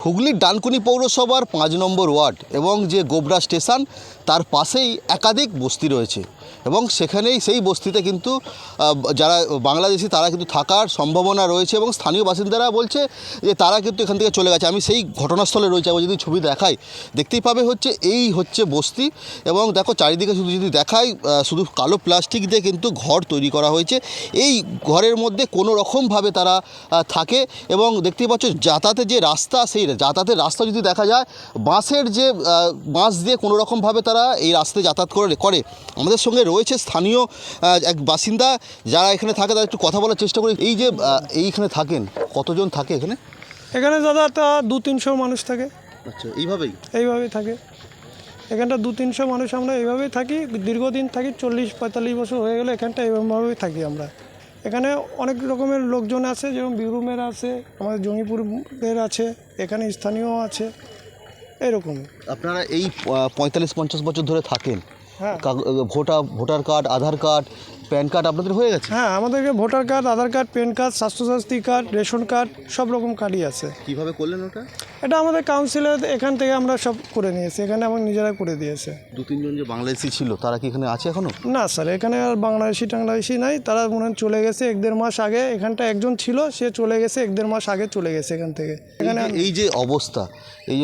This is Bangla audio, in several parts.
হুগলির ডানকুনি পৌরসভার ৫ নম্বর ওয়ার্ড এবং যে গোবরা স্টেশন তার পাশেই একাধিক বস্তি রয়েছে এবং সেখানেই সেই বস্তিতে কিন্তু যারা বাংলাদেশি তারা কিন্তু থাকার সম্ভাবনা রয়েছে এবং স্থানীয় বাসিন্দারা বলছে যে তারা কিন্তু এখান থেকে চলে গেছে। আমি সেই ঘটনাস্থলে রয়েছে, আমি যদি ছবি দেখাই দেখতেই পাবে এই হচ্ছে বস্তি এবং দেখো চারিদিকে শুধু যদি দেখাই শুধু কালো প্লাস্টিক দিয়ে কিন্তু ঘর তৈরি করা হয়েছে। এই ঘরের মধ্যে কোনো রকমভাবে তারা থাকে এবং দেখতেই পাচ্ছ যাতায়াতের যে রাস্তা, সেই যাতায়াতের রাস্তা যদি দেখা যায় বাঁশের যে বাঁশ দিয়ে কোনো রকমভাবে তারা এই রাস্তায় যাতায়াত করে। আমাদের সঙ্গে রয়েছে স্থানীয় এক বাসিন্দা যারা এখানে থাকে, তারা একটু কথা বলার চেষ্টা করি। এই যে এইখানে থাকেন, কতজন থাকে এখানে? এখানে দাদা তা 200-300 মানুষ থাকে। আচ্ছা, এইভাবেই থাকে এখানটা 200-300 মানুষ। আমরা এইভাবেই থাকি, দীর্ঘদিন থাকি, 40-45 বছর হয়ে গেলে এখানটা এইভাবেই থাকি আমরা। এখানে অনেক রকমের লোকজন আছে, যেমন বীরভূমের আছে, আমাদের জঙ্গিপুরের আছে, এখানে স্থানীয় আছে, এরকম। আপনারা এই 45-50 বছর ধরে থাকেন? হ্যাঁ। Voter card, Aadhaar card, PAN card আপনাদের হয়ে গেছে? হ্যাঁ, আমাদেরকে voter card, Aadhaar card, PAN card, Swasthya Sathi card, ration card, সব রকম কার্ডই আছে। কীভাবে করলেন ওটা? এটা আমাদের কাউন্সিলের এখান থেকে আমরা সব করে নিয়েছি, এখানে আমার নিজেরা করে দিয়েছে। 2-3 জন যে বাংলাদেশি ছিল তারা কি এখানে আছে এখনো? না স্যার, এখানে আর বাংলাদেশি নাই, তারা মনে হয় চলে গেছে 1-1.5 মাস আগে। এখানটা একজন ছিল, সে চলে গেছে 1-1.5 মাস আগে চলে গেছে এখান থেকে। এখানে এই যে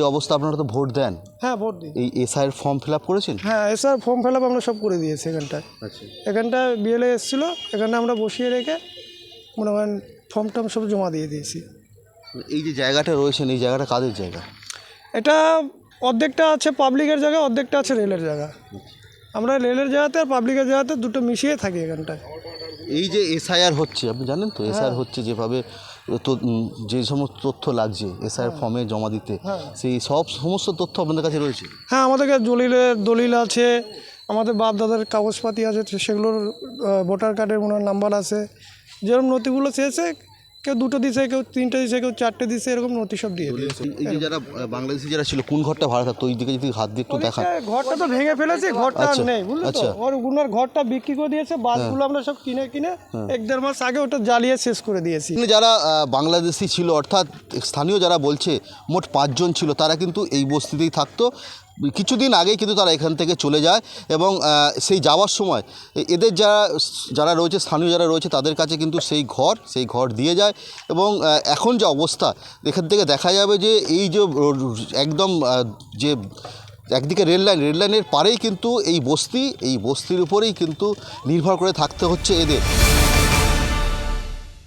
অবস্থা আপনারা তো ভোট দেন? হ্যাঁ, ভোট দিই। এই এসআইয়ের ফর্ম ফিল আপ করেছেন? হ্যাঁ, এসআর ফর্ম ফিল আপ আমরা সব করে দিয়েছি এখানটায়। আচ্ছা, এখানটা বিএলএ এসেছিলো, এখানে আমরা বসিয়ে রেখে মনে করেন ফর্ম টর্ম সব জমা দিয়ে দিয়েছি। এই যে জায়গাটা রয়েছেন, এই জায়গাটা কাদের জায়গা? এটা অর্ধেকটা আছে পাবলিকের জায়গা, অর্ধেকটা আছে রেলের জায়গা। আমরা রেলের জায়গাতে আর পাবলিকের জায়গাতে দুটো মিশিয়ে থাকি এখানটায়। এই যে এসআইআর হচ্ছে, আপনি জানেন তো এসআইআর হচ্ছে যেভাবে যে সমস্ত তথ্য লাগছে এসআইআর ফর্মে জমা দিতে, সেই সমস্ত তথ্য আপনাদের কাছে রয়েছে? হ্যাঁ, আমাদের কাছে দলিল আছে, আমাদের বাপ দাদার কাগজপাতি আছে, সেগুলোর ভোটার কার্ডের মনে নাম্বার আছে। যেরকম নথিগুলো চেয়েছে, কেউ 2টো দিয়েছে, কেউ 3টে দিয়েছে, কেউ 4টে দিয়েছে, এরকম নথি সব দিয়ে দিয়েছে। এই যে যারা বাংলাদেশি যারা ছিল, কোন ঘরটা ভাড়া থাকতো? ওই দিকে যদি হাত দিয়ে একটু দেখান। ঘরটা তো ভেঙে ফেলেছে, ঘরটা আর নেই, বুঝলি তো। ওর ঘরটা বিক্রি করে দিয়েছে, বাসগুলো আমরা সব কিনে 1-1.5 মাস আগে ওটা জ্বালিয়ে শেষ করে দিয়েছি। যারা বাংলাদেশি ছিল, অর্থাৎ স্থানীয় যারা বলছে মোট 5 জন ছিল, তারা কিন্তু এই বস্তিতেই থাকতো। কিছুদিন আগেই কিন্তু তারা এখান থেকে চলে যায় এবং সেই যাওয়ার সময় এদের যারা রয়েছে, স্থানীয় যারা রয়েছে, তাদের কাছে কিন্তু সেই ঘর দিয়ে যায় এবং এখন যে অবস্থা এখান থেকে দেখা যাবে যে এই যে একদম যে একদিকে রেললাইনের পারেই কিন্তু এই বস্তির উপরেই কিন্তু নির্ভর করে থাকতে হচ্ছে এদের।